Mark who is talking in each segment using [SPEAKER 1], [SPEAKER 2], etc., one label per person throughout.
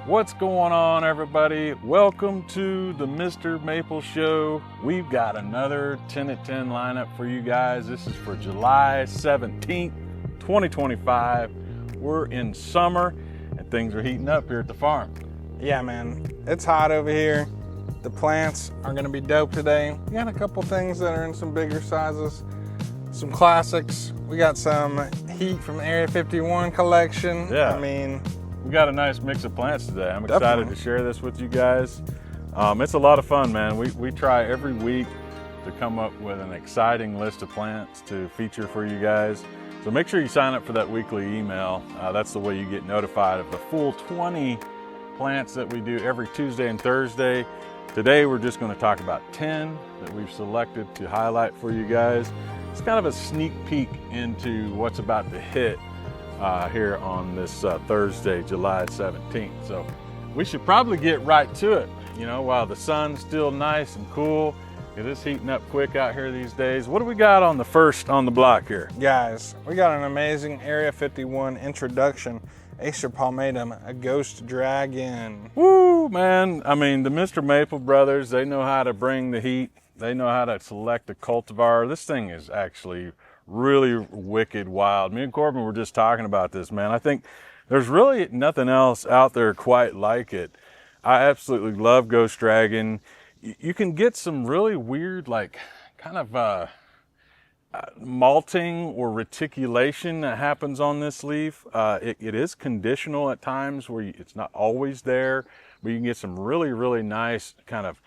[SPEAKER 1] What's going on, everybody? Welcome to the MrMaple Show. We've got another 10 at 10 lineup for you guys. This is for July 17th, 2025. We're in summer and things are heating up here at the farm.
[SPEAKER 2] Yeah, man, it's hot over here. The plants are gonna be dope today. We got a couple things that are in some bigger sizes, some classics. We got some heat from the Area 51 collection.
[SPEAKER 1] Yeah.
[SPEAKER 2] I mean,
[SPEAKER 1] we got a nice mix of plants today. I'm excited
[SPEAKER 2] Definitely.
[SPEAKER 1] to share this with you guys. It's a lot of fun, man. We try every week to come up with an exciting list of plants to feature for you guys. So make sure you sign up for that weekly email. That's the way you get notified of the full 20 plants that we do every Tuesday and Thursday. Today we're just going to talk about 10 that we've selected to highlight for you guys. It's kind of a sneak peek into what's about to hit here on this Thursday, July 17th. So we should probably get right to it, you know, while the sun's still nice and cool. It is heating up quick out here these days. What do we got on the first on the block here?
[SPEAKER 2] guys, we got an amazing Area 51 introduction. Acer Pomatum, a ghost dragon.
[SPEAKER 1] Woo, man. I mean, the MrMaple brothers, they know how to bring the heat. They know how to select a cultivar. This thing is actually really wicked wild. Me and Corbin were just talking about this, man. I think there's really nothing else out there quite like it. I absolutely love Ghost Dragon. You can get some really weird, like, kind of malting or reticulation that happens on this leaf. It is conditional at times where it's not always there, but you can get some really, really nice kind of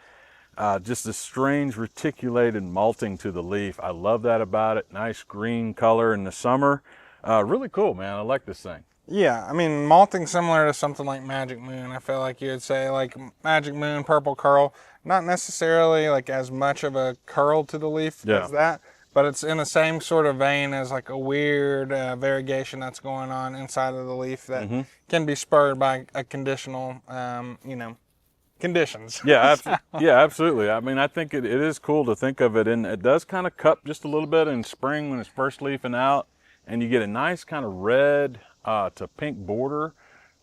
[SPEAKER 1] just this strange reticulated malting to the leaf. I love that about it. Nice green color in the summer. Really cool, man. I like this thing.
[SPEAKER 2] Yeah, I mean, malting similar to something like Magic Moon. I feel like you would say like Magic Moon, Purple Curl. Not necessarily like as much of a curl to the leaf as that, but it's in the same sort of vein as like a weird variegation that's going on inside of the leaf that can be spurred by a conditional, conditions.
[SPEAKER 1] Yeah, absolutely. I mean, I think it is cool to think of it, and it does kind of cup just a little bit in spring when it's first leafing out, and you get a nice kind of red to pink border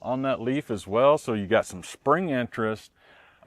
[SPEAKER 1] on that leaf as well. So you got some spring interest.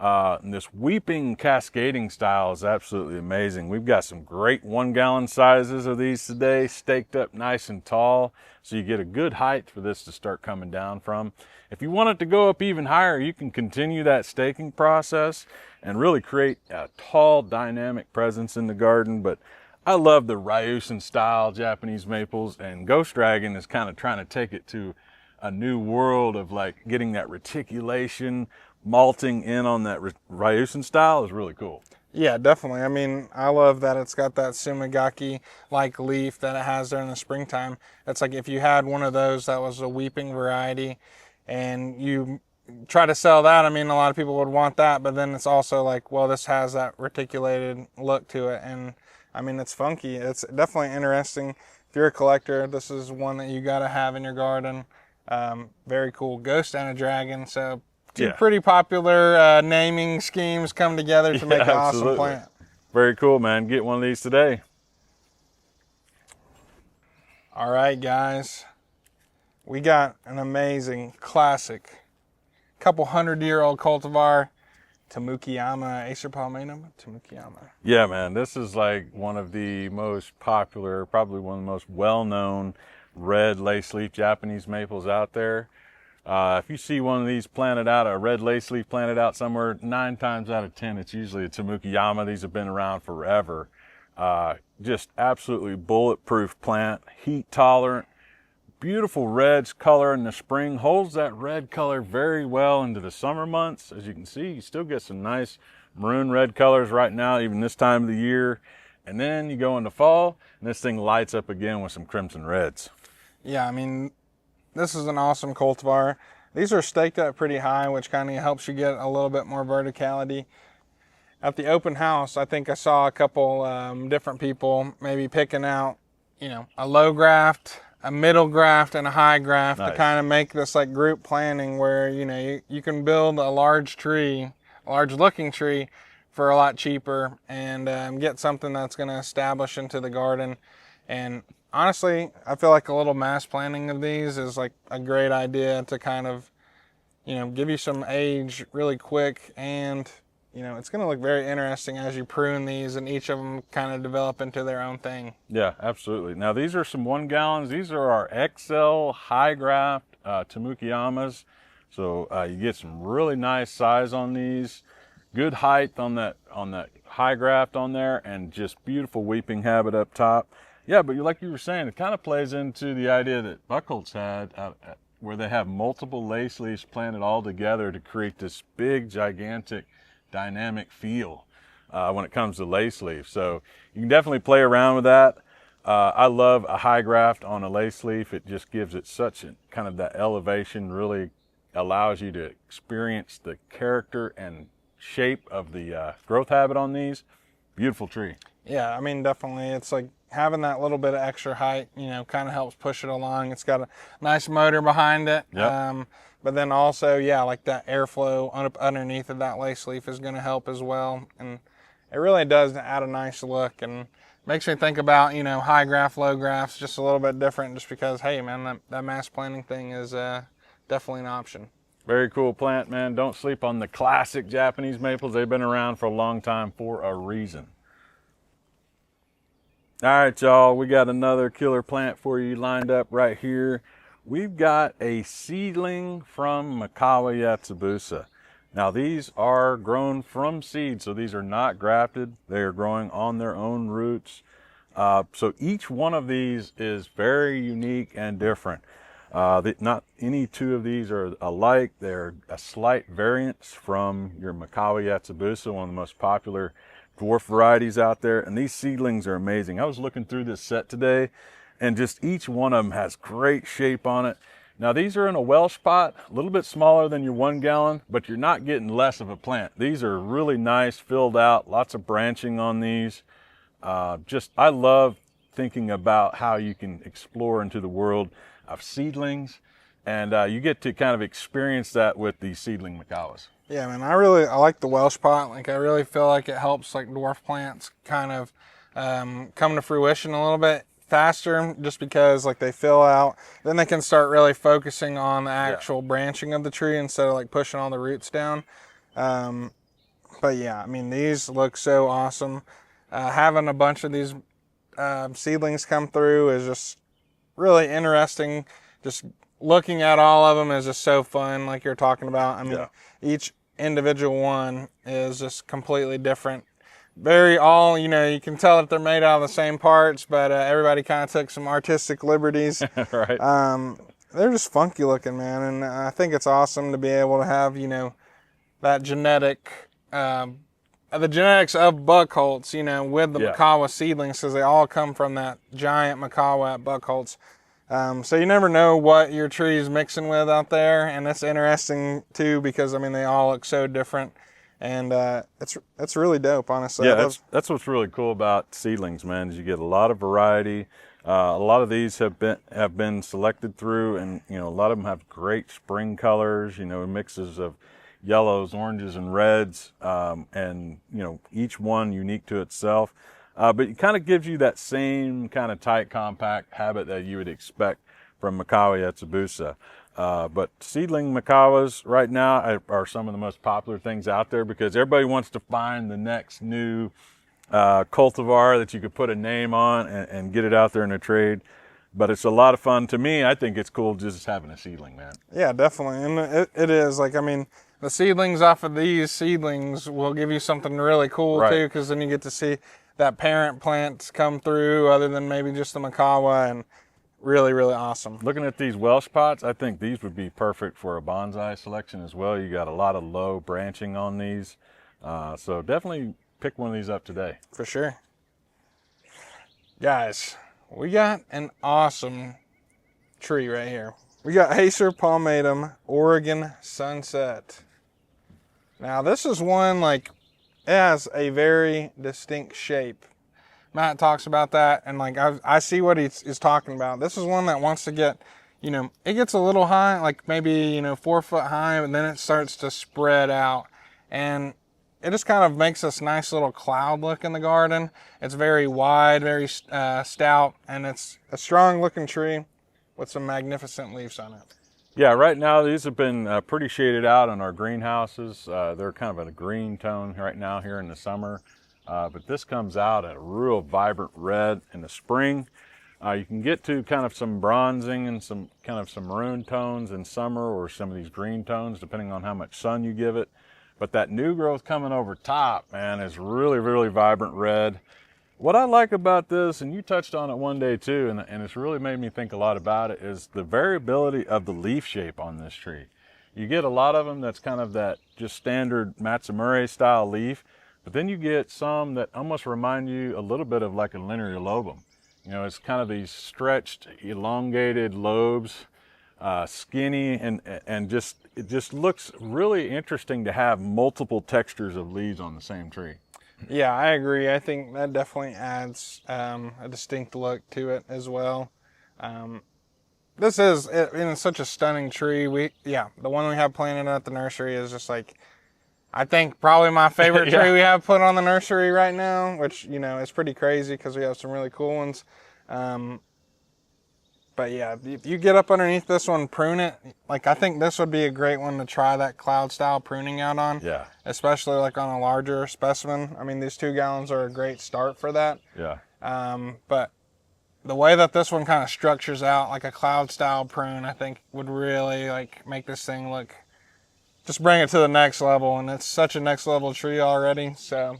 [SPEAKER 1] And this weeping cascading style is absolutely amazing. We've got some great 1 gallon sizes of these today, staked up nice and tall, so you get a good height for this to start coming down from. If you want it to go up even higher, you can continue that staking process and really create a tall dynamic presence in the garden. But I love the Ryusen style Japanese maples, and Ghost Dragon is kind of trying to take it to a new world of like getting that reticulation, malting in on that Ryusen style is really cool.
[SPEAKER 2] Yeah, definitely. I mean, I love that it's got that Sumigaki-like leaf that it has during the springtime. It's like if you had one of those that was a weeping variety and you try to sell that, I mean, a lot of people would want that, but then it's also like, well, this has that reticulated look to it. And I mean, it's funky. It's definitely interesting. If you're a collector, this is one that you got to have in your garden. Very cool. Ghost and a dragon. So two pretty popular naming schemes come together to make an awesome plant.
[SPEAKER 1] Very cool, man. Get one of these today.
[SPEAKER 2] All right, guys. We got an amazing classic, couple 100-year-old cultivar, Tamukiyama, Acer Pomatum, Tamukiyama.
[SPEAKER 1] Yeah, man. This is like one of the most popular, probably one of the most well-known red lace leaf Japanese maples out there. If you see one of these planted out, a red lace leaf planted out somewhere, 9 times out of 10, it's usually a Tamukiyama. These have been around forever. Just absolutely bulletproof plant, heat tolerant, beautiful red color in the spring, holds that red color very well into the summer months. As you can see, you still get some nice maroon red colors right now, even this time of the year. And then you go into fall, and this thing lights up again with some crimson reds.
[SPEAKER 2] Yeah, I mean, this is an awesome cultivar. These are staked up pretty high, which kind of helps you get a little bit more verticality. At the open house, I think I saw a couple different people maybe picking out, a low graft, a middle graft, and a high graft to kind of make this like group planting where, you can build a large tree, a large looking tree for a lot cheaper and get something that's going to establish into the garden. And honestly, I feel like a little mass planting of these is like a great idea to kind of, give you some age really quick, and it's going to look very interesting as you prune these, and each of them kind of develop into their own thing.
[SPEAKER 1] Yeah, absolutely. Now these are some 1 gallons. These are our XL high graft Tamukiyamas. So you get some really nice size on these, good height on that high graft on there, and just beautiful weeping habit up top. Yeah, but like you were saying, it kind of plays into the idea that Buckholz had, where they have multiple lace leaves planted all together to create this big, gigantic, dynamic feel when it comes to lace leaf. So you can definitely play around with that. I love a high graft on a lace leaf. It just gives it such a kind of that elevation, really allows you to experience the character and shape of the growth habit on these. Beautiful tree.
[SPEAKER 2] Yeah, I mean, definitely. It's like having that little bit of extra height, kind of helps push it along. It's got a nice motor behind it.
[SPEAKER 1] Yep.
[SPEAKER 2] But then also, yeah, like that airflow underneath of that lace leaf is going to help as well. And it really does add a nice look, and makes me think about, high graft, low grafts, just a little bit different, just because, hey, man, that mass planting thing is definitely an option.
[SPEAKER 1] Very cool plant, man. Don't sleep on the classic Japanese maples. They've been around for a long time for a reason. All right, y'all, we got another killer plant for you lined up right here. We've got a seedling from Macawa Yatsibusa. Now, these are grown from seed, so these are not grafted. They are growing on their own roots. So each one of these is very unique and different. Not any two of these are alike. They're a slight variance from your Macawa Yatsibusa, one of the most popular dwarf varieties out there. And these seedlings are amazing. I was looking through this set today, and just each one of them has great shape on it. Now, these are in a Welsh pot, a little bit smaller than your 1 gallon, but you're not getting less of a plant. These are really nice, filled out, lots of branching on these. I love thinking about how you can explore into the world of seedlings, and you get to kind of experience that with these seedling Macawas.
[SPEAKER 2] Yeah, man, I like the Welsh pot. Like, I really feel like it helps like dwarf plants kind of come to fruition a little bit faster, just because like they fill out, then they can start really focusing on the actual branching of the tree instead of like pushing all the roots down. But yeah, I mean, these look so awesome. Having a bunch of these seedlings come through is just really interesting. Just looking at all of them is just so fun, like you're talking about. I mean, each individual one is just completely different. You can tell that they're made out of the same parts, but everybody kind of took some artistic liberties.
[SPEAKER 1] Right.
[SPEAKER 2] They're just funky looking, man, and I think it's awesome to be able to have, that genetic, the genetics of Buckholz, with the Macawa seedlings, because they all come from that giant Macawa at Buckholz. So you never know what your tree is mixing with out there, and it's interesting too, because I mean, they all look so different. And it's really dope, honestly.
[SPEAKER 1] Yeah, that's what's really cool about seedlings, man. Is you get a lot of variety. A lot of these have been selected through, and a lot of them have great spring colors. Mixes of yellows, oranges, and reds, and each one unique to itself. But it kind of gives you that same kind of tight, compact habit that you would expect from Macawa Yatsibusa. But seedling Macawas right now are some of the most popular things out there, because everybody wants to find the next new cultivar that you could put a name on and get it out there in a trade. But it's a lot of fun. To me, I think it's cool just having a seedling, man.
[SPEAKER 2] Yeah, definitely. And it is. Like, I mean, the seedlings off of these seedlings will give you something really cool, too, because then you get to see that parent plant come through, other than maybe just the Macawa, and really, really awesome.
[SPEAKER 1] Looking at these Welsh pots, I think these would be perfect for a bonsai selection as well. You got a lot of low branching on these. So definitely pick one of these up today.
[SPEAKER 2] For sure. Guys, we got an awesome tree right here. We got Acer Pomatum Oregon Sunset. Now, this is one, like, it has a very distinct shape. Matt talks about that, and like I see what he's talking about. This is one that wants to get, it gets a little high, like maybe 4 foot high, but then it starts to spread out, and it just kind of makes this nice little cloud look in the garden. It's very wide, very stout, and it's a strong looking tree with some magnificent leaves on it.
[SPEAKER 1] Yeah, right now these have been pretty shaded out in our greenhouses. They're kind of in a green tone right now here in the summer, but this comes out at a real vibrant red in the spring. You can get to kind of some bronzing and some maroon tones in summer, or some of these green tones, depending on how much sun you give it. But that new growth coming over top, man, is really, really vibrant red. What I like about this, and you touched on it one day too, and it's really made me think a lot about it, is the variability of the leaf shape on this tree. You get a lot of them that's kind of that just standard Matsumure style leaf, but then you get some that almost remind you a little bit of like a linear lobum. You know, it's kind of these stretched, elongated lobes, skinny, and it just looks really interesting to have multiple textures of leaves on the same tree.
[SPEAKER 2] Yeah, I agree. I think that definitely adds a distinct look to it as well. This is such a stunning tree. The one we have planted at the nursery is just like, I think probably my favorite tree we have put on the nursery right now, which, you know, is pretty crazy because we have some really cool ones. But yeah, if you get up underneath this one, prune it. Like, I think this would be a great one to try that cloud style pruning out on.
[SPEAKER 1] Yeah.
[SPEAKER 2] Especially like on a larger specimen. I mean, these 2 gallons are a great start for that.
[SPEAKER 1] Yeah.
[SPEAKER 2] But the way that this one kind of structures out like a cloud style prune, I think would really like make this thing look, just bring it to the next level. And it's such a next level tree already. So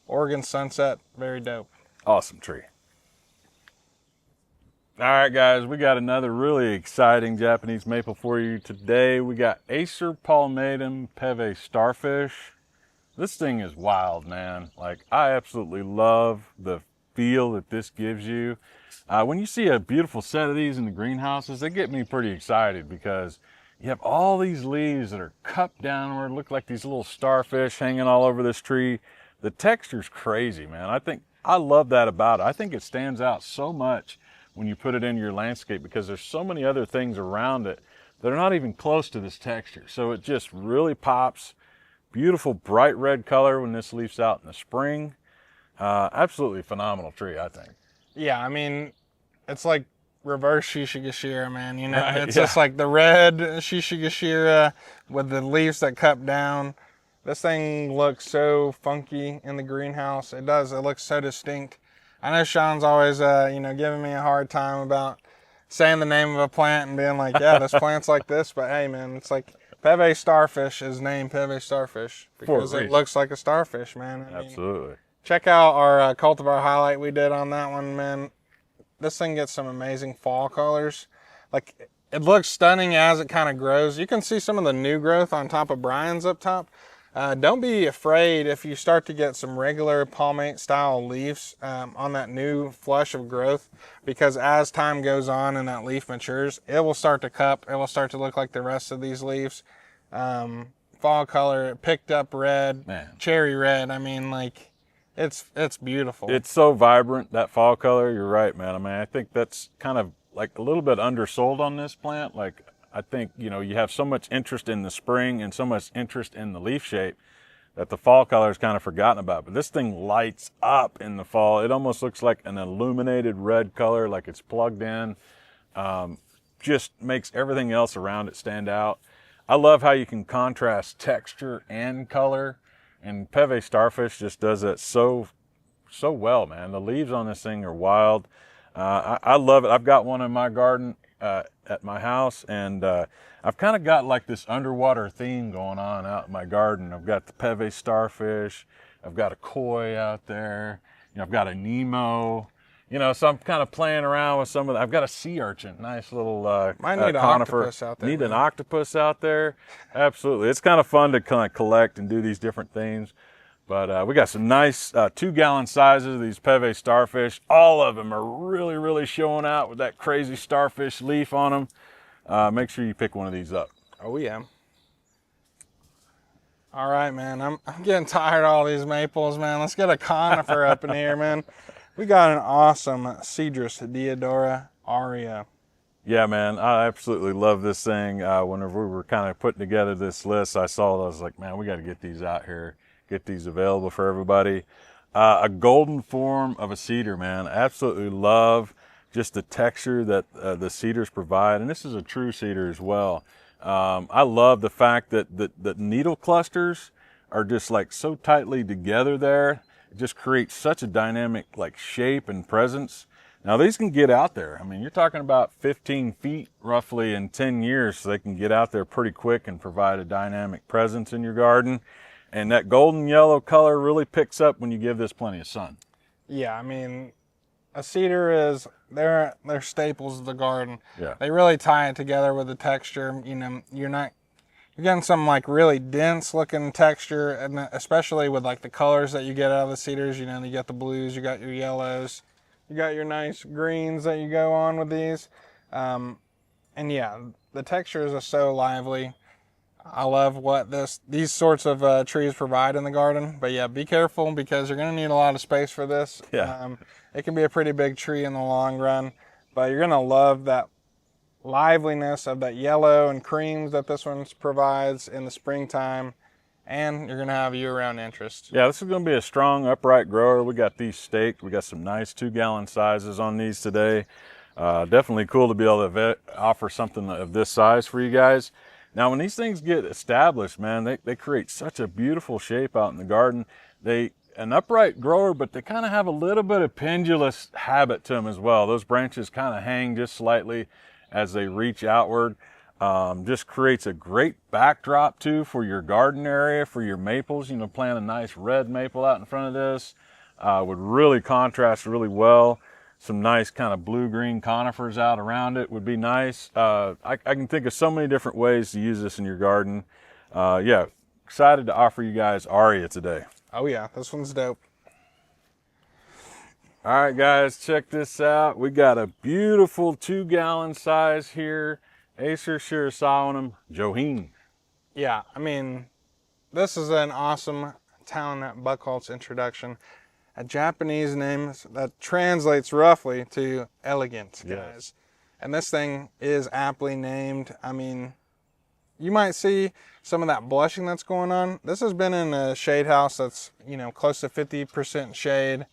[SPEAKER 2] Oregon Sunset, very dope.
[SPEAKER 1] Awesome tree. All right, guys, we got another really exciting Japanese maple for you today. We got Acer Palmatum Peve Starfish. This thing is wild, man. Like, I absolutely love the feel that this gives you. When you see a beautiful set of these in the greenhouses, they get me pretty excited because you have all these leaves that are cupped downward, look like these little starfish hanging all over this tree. The texture's crazy, man. I love that about it. I think it stands out so much when you put it in your landscape because there's so many other things around it that are not even close to this texture. So it just really pops. Beautiful bright red color when this leaf's out in the spring. Absolutely phenomenal tree, I think.
[SPEAKER 2] Yeah, I mean, it's like reverse Shishigashira, man. You know,
[SPEAKER 1] Right,
[SPEAKER 2] it's
[SPEAKER 1] yeah.
[SPEAKER 2] just like the red Shishigashira with the leaves that cup down. This thing looks so funky in the greenhouse. It does. It looks so distinct. I know Sean's always, giving me a hard time about saying the name of a plant and being like, yeah, this plant's like this. But hey, man, it's like Peve Starfish is named Peve Starfish because it looks like a starfish, man. I mean,
[SPEAKER 1] Absolutely.
[SPEAKER 2] check out our cultivar highlight we did on that one, man. This thing gets some amazing fall colors. Like, it looks stunning as it kind of grows. You can see some of the new growth on top of Brian's up top. Don't be afraid if you start to get some regular palmate style leaves on that new flush of growth, because as time goes on and that leaf matures, it will start to cup. It will start to look like the rest of these leaves. Fall color, picked up red,
[SPEAKER 1] Man.
[SPEAKER 2] cherry red. I mean, like, it's beautiful.
[SPEAKER 1] It's so vibrant, that fall color. You're right, man. I mean, I think that's kind of like a little bit undersold on this plant. Like, I think, you have so much interest in the spring and so much interest in the leaf shape that the fall color is kind of forgotten about. But this thing lights up in the fall. It almost looks like an illuminated red color, like it's plugged in. Just makes everything else around it stand out. I love how you can contrast texture and color. And Peve Starfish just does that so well, man. The leaves on this thing are wild. I love it. I've got one in my garden at my house, and I've kind of got like this underwater theme going on out in my garden. I've got the Peve Starfish, I've got a koi out there, I've got a Nemo, so I'm kind of playing around with some of the, I've got a sea urchin, nice little
[SPEAKER 2] Might need an
[SPEAKER 1] conifer.
[SPEAKER 2] octopus out there.
[SPEAKER 1] Need an octopus out there. Absolutely. It's kind of fun to kind of collect and do these different things. But we got some nice 2-gallon sizes of these Peve Starfish. All of them are really, really showing out with that crazy starfish leaf on them. Make sure you pick one of these up.
[SPEAKER 2] Oh, yeah. All right, man. I'm getting tired of all these maples, man. Let's get a conifer up in here, man. We got an awesome Cidris Diodora Arya.
[SPEAKER 1] Yeah, man. I absolutely love this thing. Whenever we were kind of putting together this list, I saw it. I was like, man, we got to get these out here. Get these available for everybody. A golden form of a cedar, man. Absolutely love just the texture that the cedars provide. And this is a true cedar as well. I love the fact that the needle clusters are just like so tightly together there. It just creates such a dynamic like shape and presence. Now these can get out there. I mean, you're talking about 15 feet roughly in 10 years, so they can get out there pretty quick and provide a dynamic presence in your garden. And that golden yellow color really picks up when you give this plenty of sun.
[SPEAKER 2] Yeah, I mean, a cedar they're staples of the garden.
[SPEAKER 1] Yeah.
[SPEAKER 2] They really tie it together with the texture. You know, you're getting some like really dense looking texture, and especially with like the colors that you get out of the cedars. You know, you got the blues, you got your yellows, you got your nice greens that you go on with these. And yeah, the textures are so lively. I love what these sorts of trees provide in the garden. But yeah, be careful because you're going to need a lot of space for this.
[SPEAKER 1] Yeah.
[SPEAKER 2] It can be a pretty big tree in the long run, but you're going to love that liveliness of that yellow and creams that this one provides in the springtime, and you're going to have year-round interest.
[SPEAKER 1] Yeah, this is going to be a strong upright grower. We got these staked. We got some nice 2-gallon sizes on these today. Definitely cool to be able to offer something of this size for you guys. Now, when these things get established, man, they create such a beautiful shape out in the garden. An upright grower, but they kind of have a little bit of pendulous habit to them as well. Those branches kind of hang just slightly as they reach outward. Just creates a great backdrop too for your garden area, for your maples. You know, plant a nice red maple out in front of this would really contrast really well. Some nice kind of blue-green conifers out around it would be nice. I can think of so many different ways to use this in your garden. Yeah, excited to offer you guys Arya today.
[SPEAKER 2] Oh yeah, this one's dope.
[SPEAKER 1] All right, guys, check this out. We got a beautiful 2-gallon size here. Acer Shironum Johene.
[SPEAKER 2] Yeah, I mean, this is an awesome Talon Buckholz introduction. A Japanese name that translates roughly to elegant, guys.
[SPEAKER 1] Yes.
[SPEAKER 2] And this thing is aptly named. I mean, you might see some of that blushing that's going on. This has been in a shade house that's, you know, close to 50% shade.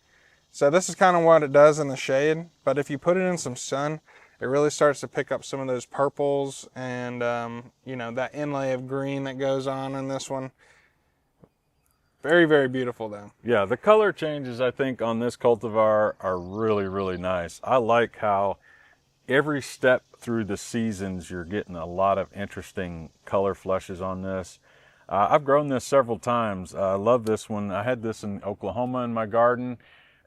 [SPEAKER 2] So this is kind of what it does in the shade. But if you put it in some sun, it really starts to pick up some of those purples and, you know, that inlay of green that goes on in this one. Very, very beautiful though.
[SPEAKER 1] Yeah, the color changes I think on this cultivar are really, really nice. I like how every step through the seasons you're getting a lot of interesting color flushes on this. I've grown this several times. I love this one. I had this in Oklahoma in my garden.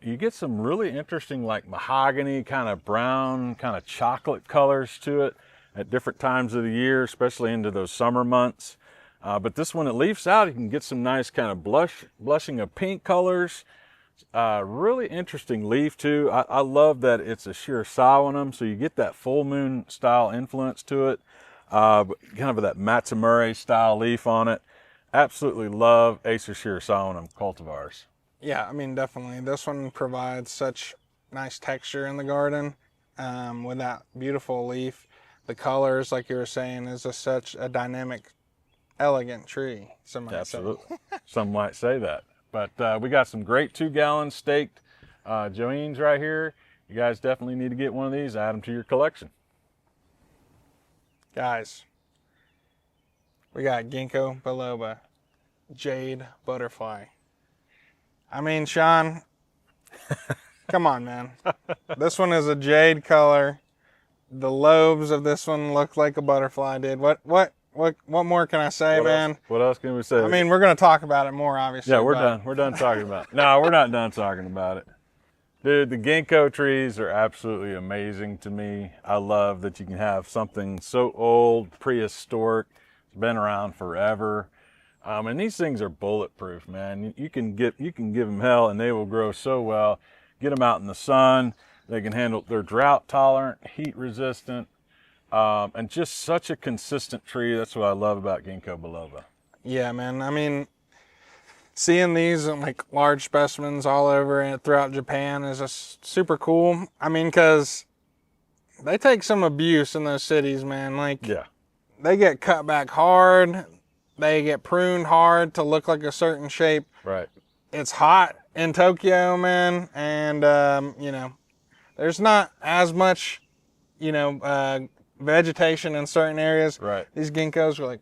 [SPEAKER 1] You get some really interesting like mahogany, kind of brown, kind of chocolate colors to it at different times of the year, especially into those summer months. But this one, it leaves out, you can get some nice kind of blushing of pink colors. Really interesting leaf too. I love that it's a Shironum, so you get that full moon style influence to it. Kind of that Matsumure style leaf on it. Absolutely love Acer Shironum cultivars.
[SPEAKER 2] Yeah, I mean, definitely. This one provides such nice texture in the garden with that beautiful leaf. The colors, like you were saying, is such a dynamic, elegant tree.
[SPEAKER 1] Absolutely. Some might say that. But we got some great 2-gallon staked Johenes right here. You guys definitely need to get one of these, add them to your collection.
[SPEAKER 2] Guys, we got Ginko Baloba, Jade Butterfly. I mean, Sean, come on, man. This one is a jade color. The lobes of this one look like a butterfly did. What more can I say, man?
[SPEAKER 1] What else can we say?
[SPEAKER 2] I mean, we're going to talk about it more, obviously.
[SPEAKER 1] Yeah, we're done. We're done talking about it. No, we're not done talking about it. Dude, the ginkgo trees are absolutely amazing to me. I love that you can have something so old, prehistoric, it's been around forever. And these things are bulletproof, man. You can give them hell and they will grow so well. Get them out in the sun. They can handle, they're drought tolerant, heat resistant, and just such a consistent tree. That's what I love about Ginkgo biloba.
[SPEAKER 2] Yeah, man. I mean, seeing these in like large specimens all over and throughout Japan is just super cool. I mean, because they take some abuse in those cities, man. Like,
[SPEAKER 1] yeah,
[SPEAKER 2] they get cut back hard. They get pruned hard to look like a certain shape.
[SPEAKER 1] Right.
[SPEAKER 2] It's hot in Tokyo, man. And, you know, there's not as much, you know, vegetation in certain areas.
[SPEAKER 1] Right.
[SPEAKER 2] These ginkgos are like,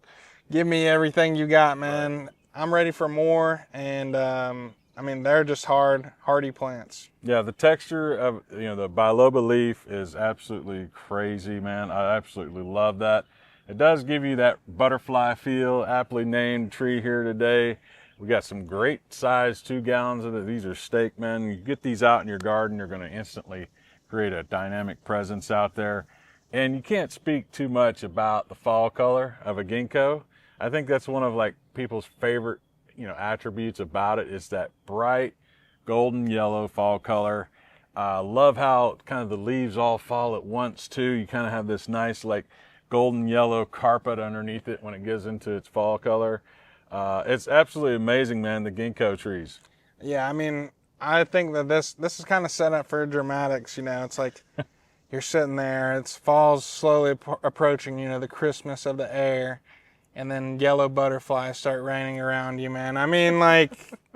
[SPEAKER 2] give me everything you got, man. Right. I'm ready for more. And I mean, they're just hardy plants.
[SPEAKER 1] Yeah, the texture of, you know, the Baloba leaf is absolutely crazy, man. I absolutely love that. It does give you that butterfly feel, aptly named tree here today. We got some great size 2 gallons of it. These are steak, man. You get these out in your garden, you're going to instantly create a dynamic presence out there. And you can't speak too much about the fall color of a ginkgo. I think that's one of like people's favorite, you know, attributes about it is that bright golden yellow fall color. Love how kind of the leaves all fall at once too. You kind of have this nice like golden yellow carpet underneath it when it gets into its fall color. It's absolutely amazing, man, the ginkgo trees.
[SPEAKER 2] Yeah, I mean, I think that this is kind of set up for dramatics, you know. It's like you're sitting there, it's fall's slowly approaching, you know, the crispness of the air, and then yellow butterflies start raining around you, man. I mean, like,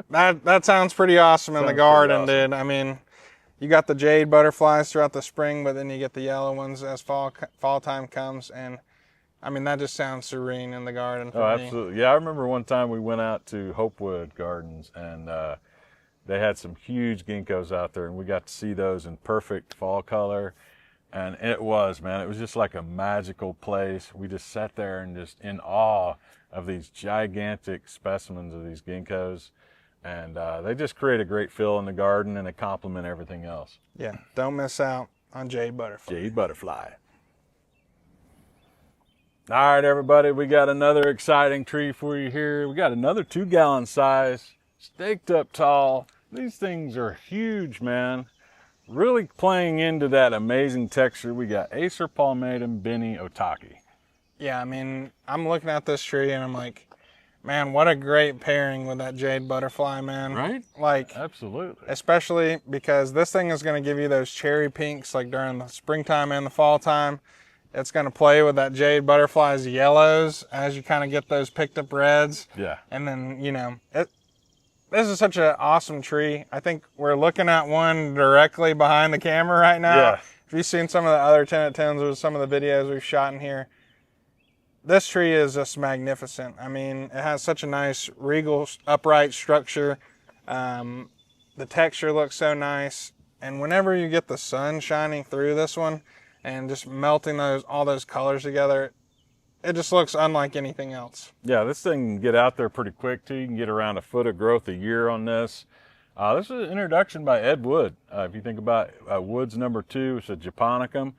[SPEAKER 2] that sounds pretty awesome in the garden, awesome. Dude. I mean, you got the jade butterflies throughout the spring, but then you get the yellow ones as fall time comes, and I mean, that just sounds serene in the garden for me.
[SPEAKER 1] Absolutely. Yeah, I remember one time we went out to Hopewood Gardens, and they had some huge ginkgos out there, and we got to see those in perfect fall color. And it was, man, it was just like a magical place. We just sat there and just in awe of these gigantic specimens of these ginkgos. And they just create a great feel in the garden, and they complement everything else.
[SPEAKER 2] Yeah, don't miss out on jade butterfly.
[SPEAKER 1] Jade butterfly. All right, everybody, we got another exciting tree for you here. We got another 2 gallon size, staked up tall. These things are huge, man. Really playing into that amazing texture. We got Acer, Pomatum, Benny, Otaki.
[SPEAKER 2] Yeah, I mean, I'm looking at this tree and I'm like, man, what a great pairing with that jade butterfly, man.
[SPEAKER 1] Right?
[SPEAKER 2] Like,
[SPEAKER 1] absolutely.
[SPEAKER 2] Especially because this thing is going to give you those cherry pinks like during the springtime and the fall time. It's going to play with that jade butterfly's yellows as you kind of get those picked up reds.
[SPEAKER 1] Yeah.
[SPEAKER 2] And then, you know, this is such an awesome tree. I think we're looking at one directly behind the camera right now.
[SPEAKER 1] Yeah.
[SPEAKER 2] If you've seen some of the other 10 at 10s or some of the videos we've shot in here, this tree is just magnificent. I mean, it has such a nice regal upright structure. The texture looks so nice. And whenever you get the sun shining through this one, and just melting all those colors together, it just looks unlike anything else.
[SPEAKER 1] Yeah, this thing can get out there pretty quick too. You can get around a foot of growth a year on this. This is an introduction by Ed Wood. If you think about Wood's number 2, it's a Japonicum.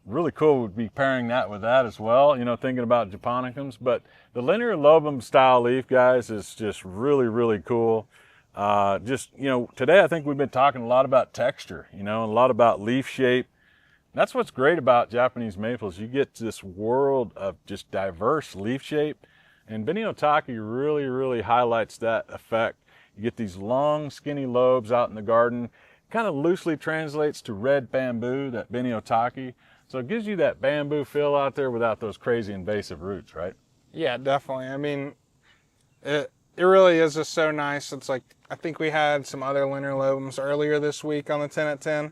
[SPEAKER 1] Really cool would be pairing that with that as well, you know, thinking about Japonicums. But the linear lobum style leaf, guys, is just really, really cool. Just, you know, today I think we've been talking a lot about texture, you know, and a lot about leaf shape. That's what's great about Japanese maples. You get this world of just diverse leaf shape, and Benny Otaki really, really highlights that effect. You get these long, skinny lobes out in the garden. Kind of loosely translates to red bamboo, that Benny Otaki. So it gives you that bamboo feel out there without those crazy invasive roots, right?
[SPEAKER 2] Yeah, definitely. I mean, it really is just so nice. It's like, I think we had some other linear lobums earlier this week on the 10 at 10.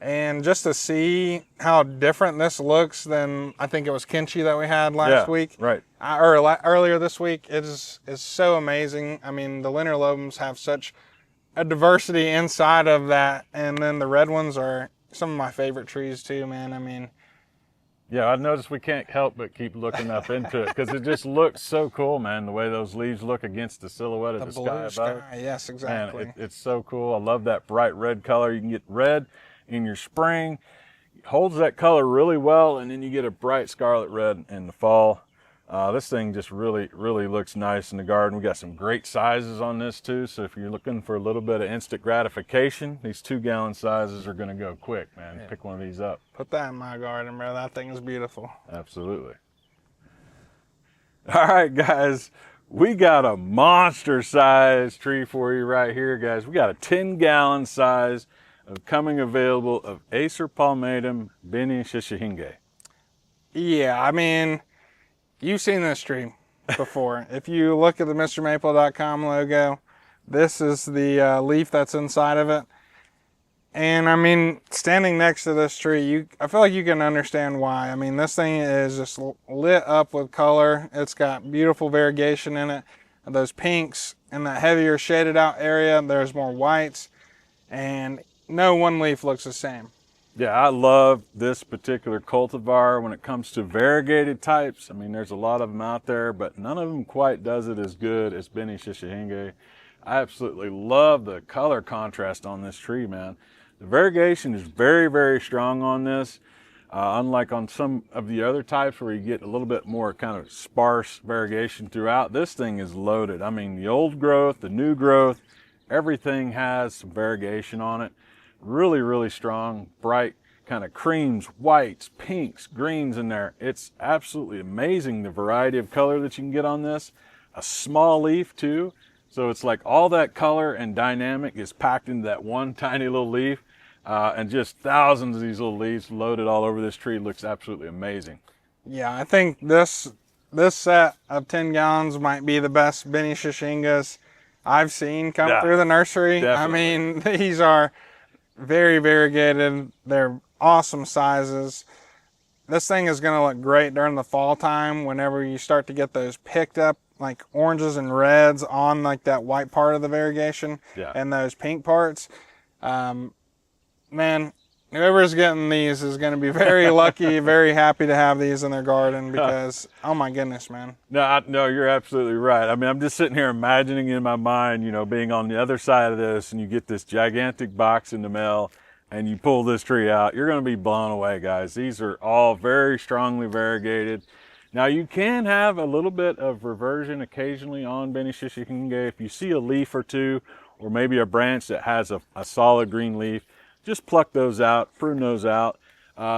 [SPEAKER 2] And just to see how different this looks than, I think it was Kenchi that we had last week.
[SPEAKER 1] Right.
[SPEAKER 2] Or earlier this week, it is so amazing. I mean, the linear lobums have such a diversity inside of that. And then the red ones are some of my favorite trees too, man. I mean.
[SPEAKER 1] Yeah, I noticed we can't help but keep looking up into it because it just looks so cool, man, the way those leaves look against the silhouette of the sky above.
[SPEAKER 2] Sky. Yes, exactly.
[SPEAKER 1] Man, it's so cool. I love that bright red color. You can get red in your spring, holds that color really well, and then you get a bright scarlet red in the fall. This thing just really, really looks nice in the garden. We got some great sizes on this too, so if you're looking for a little bit of instant gratification, these 2 gallon sizes are gonna go quick, man. Yeah. Pick one of these up.
[SPEAKER 2] Put that in my garden, bro. That thing is beautiful.
[SPEAKER 1] Absolutely. All right, guys, we got a monster size tree for you right here, guys. We got a 10 gallon size coming available of Acer, Pomatum, Benny, Shishing.
[SPEAKER 2] Yeah, I mean, you've seen this tree before. If you look at the MrMaple.com logo, this is the leaf that's inside of it. And I mean, standing next to this tree, I feel like you can understand why. I mean, this thing is just lit up with color. It's got beautiful variegation in it. Those pinks in that heavier shaded out area, there's more whites, and no one leaf looks the same.
[SPEAKER 1] Yeah, I love this particular cultivar when it comes to variegated types. I mean, there's a lot of them out there, but none of them quite does it as good as Beni Shishing. I absolutely love the color contrast on this tree, man. The variegation is very, very strong on this. Unlike on some of the other types where you get a little bit more kind of sparse variegation throughout, this thing is loaded. I mean, the old growth, the new growth, everything has some variegation on it. Really, really strong, bright kind of creams, whites, pinks, greens in there. It's absolutely amazing the variety of color that you can get on this. A small leaf too. So it's like all that color and dynamic is packed into that one tiny little leaf. And just thousands of these little leaves loaded all over this tree. Looks absolutely amazing.
[SPEAKER 2] Yeah, I think this set of 10 gallons might be the best Beni Shishingas I've seen come through the nursery.
[SPEAKER 1] Definitely.
[SPEAKER 2] I mean, these are very variegated. They're awesome sizes. This thing is going to look great during the fall time whenever you start to get those picked up like oranges and reds on like that white part of the variegation and those pink parts. Man, whoever's getting these is going to be very lucky, very happy to have these in their garden because, oh my goodness, man.
[SPEAKER 1] No, you're absolutely right. I mean, I'm just sitting here imagining in my mind, you know, being on the other side of this and you get this gigantic box in the mail and you pull this tree out. You're going to be blown away, guys. These are all very strongly variegated. Now, you can have a little bit of reversion occasionally on Beni Shishing. If you see a leaf or two or maybe a branch that has a solid green leaf, just pluck those out, prune those out.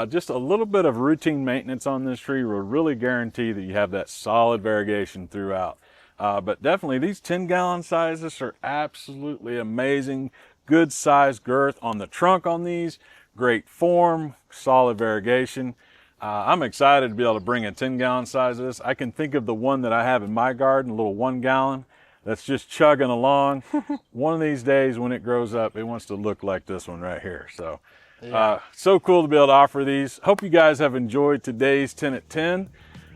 [SPEAKER 1] Just a little bit of routine maintenance on this tree will really guarantee that you have that solid variegation throughout. But definitely these 10-gallon sizes are absolutely amazing. Good size girth on the trunk on these, great form, solid variegation. I'm excited to be able to bring a 10-gallon size of this. I can think of the one that I have in my garden, a little 1 gallon. That's just chugging along. One of these days when it grows up, it wants to look like this one right here. So, so cool to be able to offer these. Hope you guys have enjoyed today's 10 at 10.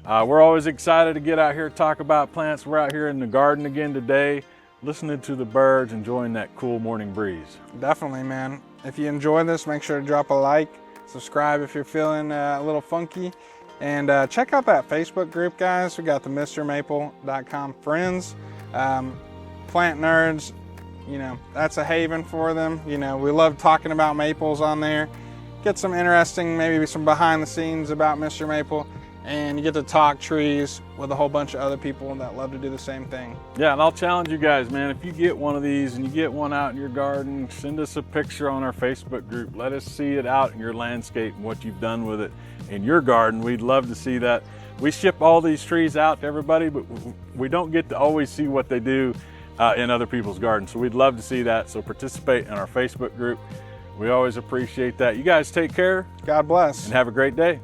[SPEAKER 1] We're always excited to get out here and talk about plants. We're out here in the garden again today, listening to the birds, enjoying that cool morning breeze.
[SPEAKER 2] Definitely, man. If you enjoyed this, make sure to drop a like, subscribe if you're feeling a little funky, and check out that Facebook group, guys. We got the MrMaple.com friends. Plant nerds, you know, that's a haven for them. You know, we love talking about maples on there. Get some interesting, maybe some behind the scenes about Mr. Maple, and you get to talk trees with a whole bunch of other people that love to do the same thing.
[SPEAKER 1] Yeah, and I'll challenge you guys, man, if you get one of these and you get one out in your garden, send us a picture on our Facebook group. Let us see it out in your landscape and what you've done with it in your garden. We'd love to see that. We ship all these trees out to everybody, but we don't get to always see what they do in other people's gardens. So we'd love to see that. So participate in our Facebook group. We always appreciate that. You guys take care.
[SPEAKER 2] God bless.
[SPEAKER 1] And have a great day.